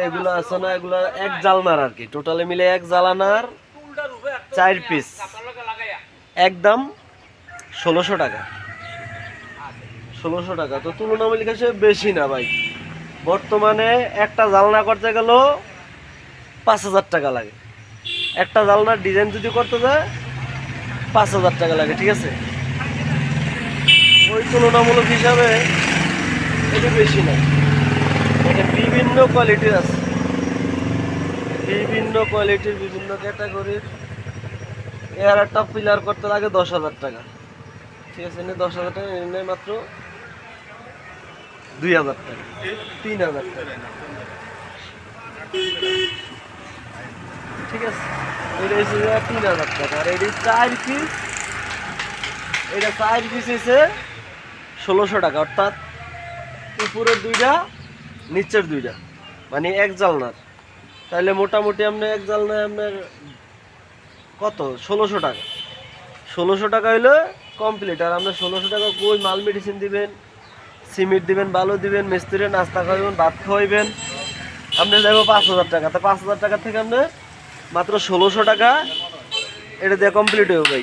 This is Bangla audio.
এগুলো আছে না, এগুলো এক জালনার আর কি, টোটালে মিলে এক জালানার 4 পিস, একদম 1600 টাকা। 1600 টাকা তো তুলনামূলক হিসেবে বেশি না ভাই। বর্তমানে একটা জালনা করতে গেল 5000 টাকা লাগে, একটা জালনার ডিজাইন যদি করতে যায় 5000 টাকা লাগে, ঠিক আছে। ওই তুলনামূলক হিসাবে এটা বেশি না। এটা বিভিন্ন কোয়ালিটির আছে, বিভিন্ন কোয়ালিটির বিভিন্ন ক্যাটাগরির। এর একটা পিলার করতে লাগে 10,000 টাকা, ঠিক আছে। 10,000 টাকা এনে মাত্র 2,000 টাকা, 3,000 টাকা, ঠিক আছে। এটা হচ্ছে 3,000 টাকা। আর এটি 4 পিস, এটা 4 পিস হচ্ছে 1600 টাকা, অর্থাৎ উপরের 2টা নিচের 2টা, মানে এক জালনার। তাহলে মোটামুটি আপনি এক জালনায় আপনার কত, 1600 টাকা। 1600 টাকা হইলে কমপ্লিট। আর আপনার 1600 টাকা কই মাল মেডিসিন দিবেন, সিমেন্ট দিবেন, বালু দিবেন, মিস্ত্রি নাস্তা খাওয়াবেন, ভাত খাওয়াইবেন, আপনি যাবো 5,000 টাকা। তা 5,000 টাকা থেকে আপনি মাত্র 1600 টাকা এটা দিয়ে কমপ্লিট হয়ে ভাই।